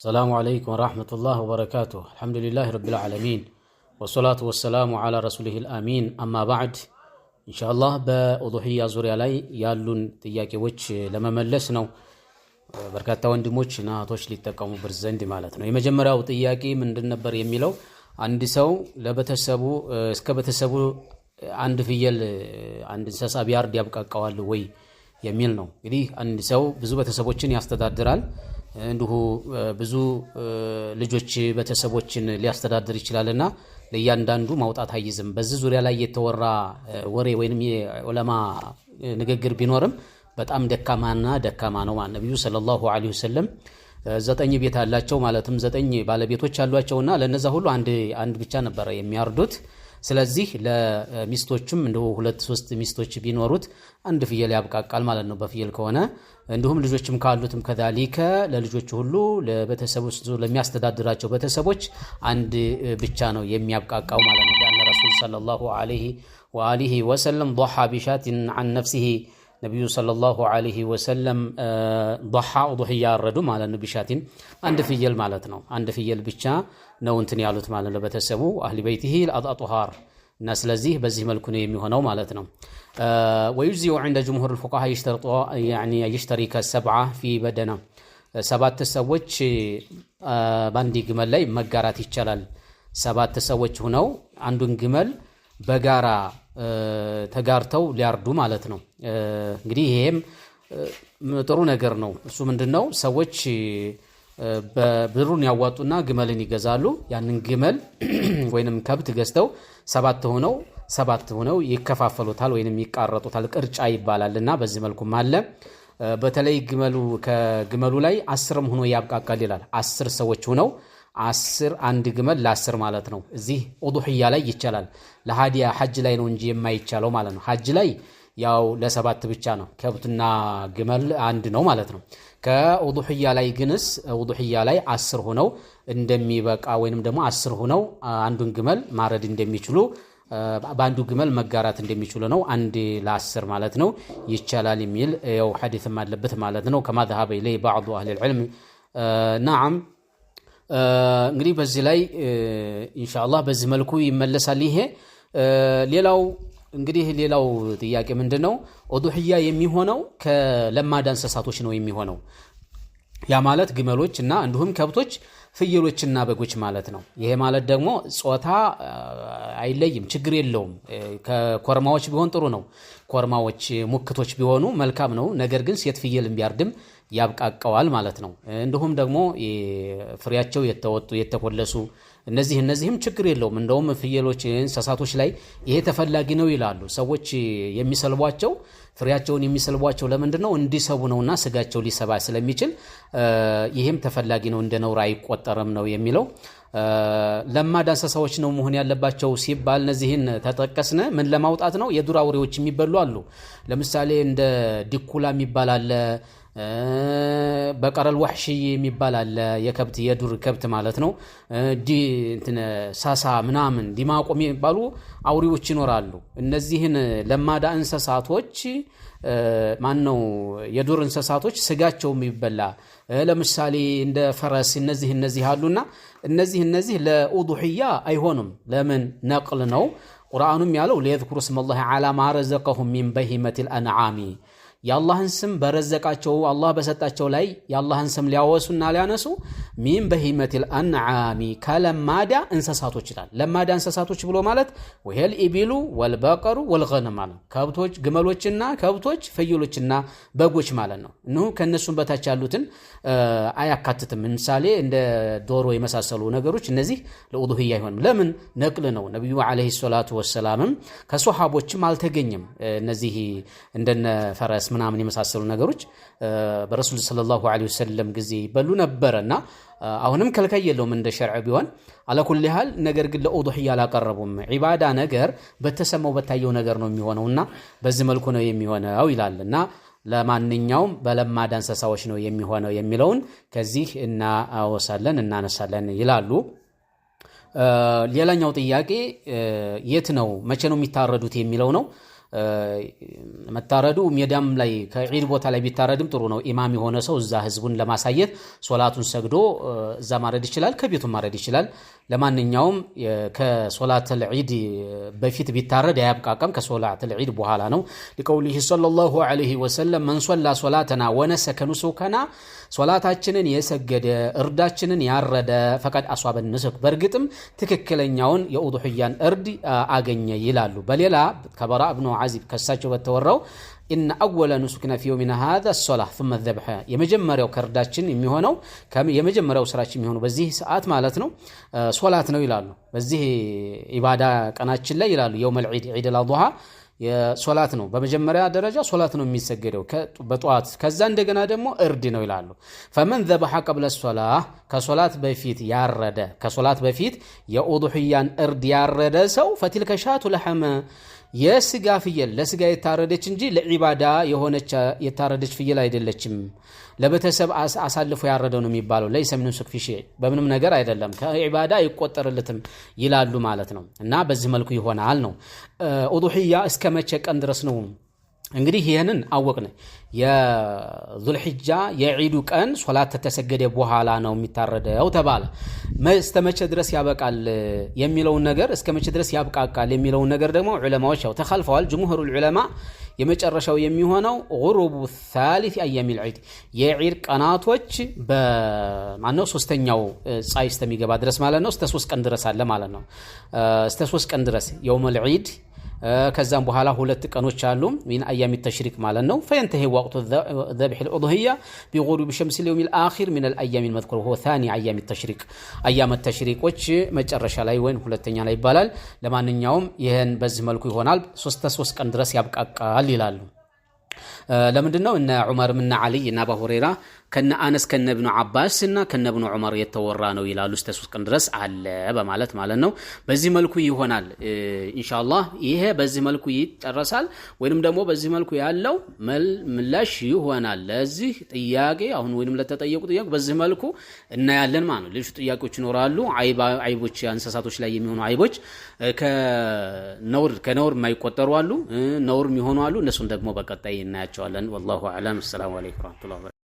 السلام عليكم ورحمة الله وبركاته. الحمد لله رب العالمين والصلاة والسلام على رسوله الأمين. أما بعد إن شاء الله بأضحية زوري علي يالون تياكي وچ لما ملسنو بركاتا وندموچ ناتوش لتقامو برزند مالتنا يمجمراو تياكي من دنبر يميلو عند سو لبتسبو اسكبتسبو عند فيل عند انساسا بيار ዲያብቃቃዋል ወይ የሚል ነው። እንግዲህ አንድ ሰው ብዙ ቤተሰቦችን ያስተዳድራል እንዲሁ ብዙ ልጆች ቤተሰቦችን ሊያስተዳድር ይችላልና ለእያንዳንዱ ማውጣት አይዝም። በዚህ ዙሪያ ላይ የተወራ ወሬ ወይንም የዑለማ ንግግር ቢኖርም በጣም ደካማ ነው ማለት ነብዩ ሰለላሁ ዐለይሂ ወሰለም 9 ቤት አላቸው ማለትም 9 ባለቤቶች አሏቸውና ለነዛ ሁሉ አንድ ብቻ ነበር የሚያርዱት። ስለዚህ ለሚስቶችም እንደው 2-3 ሚስቶች ቢኖሩት አንድ ፍየል ያብቃቃል ማለት ነው በፍየል ከሆነ። እንዲሁም ልጆችም ካሉትም ከዛሊከ ለልጆች ሁሉ ለቤተሰቦች ለሚያስተዳድራቸው ቤተሰቦች አንድ ብቻ ነው የሚያብቃቃው ማለት ነው። ዳን ረሱል ሰለላሁ ዐለይሂ ወአሊሂ ወሰለም ضحى بشات عن نفسه ነብዩ ሰለላሁ ዐለይሂ ወሰለም ضحى ያረዱ ማለት ነው። ቢሻቲን አንድ ፍየል ማለት ነው። አንድ ፍየል ብቻ ነው እንትን ያሉት ማለት ነው በተሰቡ አህሊ በይቲሂ አልአጥሃር እና ስለዚህ በዚህ መልኩ ነው የሚሆነው ማለት ነው። ويجزي عند جمهور الفقهاء يشترط يعني يشترك 7 في بدنه 7 ሰዎች ባንዲ ግመል ላይ መጋራት ይቻላል። 7 ሰዎች ሆነው አንዱን ግመል በጋራ ተጋርተው ሊያርዱ ማለት ነው። እንግዲህ ይሄም ጥሩ ነገር ነው። እሱ ምንድነው ሰዎች በብሩን ያዋጡና ግመልን ይገዛሉ። ያንን ግመል ወይንም ከብት ገዝተው 7 ሆነው ይከፋፈሉታል ወይንም ይቃረጡታል። ቅርጫ ይባላልና በዚህ መልኩም አለ። በተለይ ከግመሉ ላይ 10ም ሆኖ ያብቃቃል ይላል። 10 ሰዎች ሆነው 10 አንድ ግመል ለ10 ማለት ነው። እዚህ ኡዱህያ ላይ ይቻላል። ለሃዲያ ሐጅ ላይ ነው እንጂ የማይቻለው ማለት ነው። ሐጅ ላይ ያው ለ7 ብቻ ነው። ከብትና ግመል አንድ ነው ማለት ነው። ከኡዱህያ ላይ ግንስ ኡዱህያ ላይ 10 ሆነው እንደሚበቃ ወይንም ደግሞ 10 ሆነው አንዱን ግመል ማረድ እንደሚችሉ በአንዱ ግመል መጋራት እንደሚችሉ ነው። አንድ ለ10 ማለት ነው ይቻላል የሚል ያው ሐዲስም አለበት ማለት ነው። ከማ ذهب اليه بعض اهل العلم نعم እንግዲህ በዚህ ላይ ኢንሻአላህ በዚህ መልኩ ይመለሳል። ይሄ ሌላው ጥያቄ ምንድነው? ኡዱህያ የሚሆነው ከለማዳ እንስሳቶች ነው የሚሆነው። ያ ማለት ግመሎች እና እንዲሁም ከብቶች ፍየሎችና በጎች ማለት ነው። ይሄ ማለት ደግሞ ጾታ አይለይም፣ ችግር የለውም። ከኮርማዎች ቢሆን ጥሩ ነው። ኮርማዎች ሙክቶች ቢሆኑ መልካም ነው። ነገር ግን ሴት ፍየልን ቢያርድም ያብቃቃዋል ማለት ነው። እንዲሁም ደግሞ ፍሬያቸው የተወጡ የተኮለሱ እነዚህም ችግር የለውም። እንደውም ፍየሎች እንስሳቶች ላይ ይሄ ተፈላጊ ነው ይላሉ ሰዎች። የሚሰልቧቸው ፍሬያቸውን የሚሰልቧቸው ለምንድነው? እንዲሰቡ ነውና ስጋቸው ሊሰባ ስለሚችል ይሄም ተፈላጊ ነው፣ እንደ ነውር አይቆጠርም ነው የሚለው። ለማዳ እንስሳዎች ነው መሆን ያለባቸው ሲባል እነዚህን ተጠቀስነ ምን ለማውጣት ነው? የዱር አውሬዎች የሚበሉ አሉ። ለምሳሌ እንደ ዲኩላ የሚባል አለ፣ በቀረል ወህሺ የሚባል አለ። የዱር ከብት ማለት ነው። ሳሳ ምናምን ዲማቆ የሚባሉ አውሬዎች ይኖራሉ። እነዚህን ለማዳ እንስሳቶች የዱር እንስሳቶች ስጋቸው የሚበላ ለምሳሌ እንደ ፈረስ እነዚህ አሉና እነዚህ ለኡዱህያ አይሆኑም። ለምን? ነቅል ነው። ቁርአኑም ያለው ለይዝኩሩ ስመላሂ ዐላ ማ ረዘቀሁም ሚን በሂመቲል አንዓሚ የአላህን ስም በረዘቃቸው አላህ በሰጣቸው ላይ የአላህን ስም ሊያወሱና ሊያነሱ ሚን በሂመቲል አንዓሚ ከለማዳ እንስሳቶች ይላል። ለማዳ እንስሳቶች ብሎ ማለት ወሄል ኢቢሉ ወልበቀሩ ወልገነም ማለት ከብቶች ግመሎችና ከብቶች ፍየሎችና በጎች ማለት ነው። ከነሱም በታች ያሉትን አያካትትም። ምሳሌ እንደ ዶሮ የመሳሰሉ ነገሮች እነዚህ ለኡዱህያ አይሆንም። ለምን? ነቅል ነው። ነብዩ አለይሂ ሰላቱ ወሰላምም ከሷሃቦችም አልተገኘም። እነዚህ እንደነ ፈረስ ምናምን የመሳሰሉ ነገሮች በረሱል ሰለላሁ ዐለይሂ ወሰለም ጊዜ ይበሉ ነበርና አሁንም ከልካይ የለውም እንደ ሸርዕ ቢሆን አለኩል ሐል። ነገር ግን ለኡዱህያ አላቀረቡም። ዒባዳ ነገር በተሰማው በታየው ነገር ነው የሚሆነውና በዚህ መልኩ ነው የሚሆነው ይላልና ለማንኛውም በለማዳ እንስሳዎች ነው የሚሆነው የሚለውን ከዚህ እናነሳለን ይላሉ። ሌላኛው ጥያቄ የት ነው መቼ ነው የሚታረዱት የሚለው ነው። መታረዱ ሜዳም ላይ ከዒድ ቦታ ላይ ቢታረድም ጥሩ ነው። ኢማም የሆነ ሰው እዛ ህዝቡን ለማሳየት ሶላቱን ሰግዶ እዛ ማረድ ይችላል፣ ከቤቱ ማረድ ይችላል። ለማንኛውም ከሶላተል ዒድ በፊት ቢታረድ አያብቃቀም፣ ከሶላተል ዒድ በኋላ ነው። ለቀውሊሂ ሰለላሁ ዐለይሂ ወሰለም መን ሶላ ሶላተና ወነሰከ ኑሱከና ሶላታችንን የሰገደ እርዳችንን ያረደ ፈቀድ አሷበ ንሱክ በርግጥም ትክክለኛውን የኡዱህያን እርድ አገኘ ይላሉ። በሌላ ከበራ ኢብኑ ዓዚብ ከሳቸው በተወራው إن أول نسكنا في يومنا هذا الصلاة ثم الذبح የመጀመሪያው ከርዳችን የሚሆነው የመጀመሪያው ስራችን የሚሆነው በዚህ ሰዓት ማለት ነው ሶላት ነው ይላሉ። በዚህ ኢባዳ ቀናችን ላይ ይላሉ يوم العيد عيد الأضحى የሶላት ነው በመጀመሪያ ደረጃ ሶላት ነው የሚሰገደው በጧት ከዛ እንደገና ደግሞ እርድ ነው ይላሉ። فمن ذبح قبل الصلاة ከሶላት በፊት ያረደ ከሶላት በፊት የኡዱህያን እርድ ያረደ ሰው فتلك شاة لحم የስጋ ፍየል ለስጋ የታረደች እንጂ ለዒባዳ የሆነች የታረደች ፍየል አይደለችም። ለቤተሰብ አሳልፎ ያረደው ነው የሚባለው ለይሰ ምን ሱክ ፊ ሸይ በምንም ነገር አይደለም ከዒባዳ ይቆጠርልትም ይላሉ ማለት ነው። እና በዚህ መልኩ ይሆናል ነው። ኡዱህያ እስከ መቼ ቀን ድረስ ነው? እንግዲህ ይሄንን አወቅን። የዙልሂጃ የዒዱ ቀን ሶላት ተተሰገደ በኋላ ነው የሚታረደው ተባለ። መስተመቸ ድረስ ያበቃል የሚለው ነገር እስከመቸ ድረስ ያብቃቃል የሚለው ነገር ደግሞ ዑለማዎች ያው ተخالፈዋል። ጅምሁሩል ዑለማ የመጨረሻው የሚሆነው ጉሩቡ الثالث ايام العيد የዒድ ቀናቶች በማነው ሶስተኛው ፀሐይ እስከሚገባ ድረስ ማለት ነው። እስከ 3 ቀን ድረስ አለ ማለት ነው። እስከ 3 ቀን ድረስ የውመል ዒድ ከዛም በኋላ 2 ቀኖች አሉ ምን አያም ተሽሪክ ማለት ነው። فينتهي وقت ذبح الأضحية بغروب الشمس اليوم الآخر من الأيام المذكورة وهو ثاني أيام التشريق أيام التشريق ወች መጨረሻ ላይ ወይን ሁለተኛ ላይ ይባላል። ለማንኛውም ይሄን በዚህ መልኩ ይሆናል 3 ቀን ድረስ ያብቃቃል ይላሉ። ለምንድነው እነ ዑመር እና አሊ እና አቡ ሁረይራ ከነ አነስ ከነ ኢብኑ አባስ እና ከነ ኢብኑ ዑመር የተወራ ነው ይላሉ። እስከ 3 ቀን ድረስ አለ በማለት ማለት ነው። በዚህ መልኩ ይሆናል ኢንሻአላህ። ይሄ በዚህ መልኩ ይጨረሳል ወይንም ደግሞ በዚህ መልኩ ያለው ምላሽ ይሆናል ለዚህ ጥያቄ አሁን ወይንም ለተጠየቁ ጥያቄ በዚህ መልኩ እናያለን ማለት ነው። ሌሎች ጥያቄዎች ይኖራሉ። አይቦች እንስሳቶች ላይ የሚሆኑ አይቦች ከነውር የማይቆጠሩ አሉ፣ ነውር የሚሆኑ አሉ። እነሱን ደግሞ በቀጣይ እናያቸዋለን። والله اعلم። السلام عليكم ورحمه الله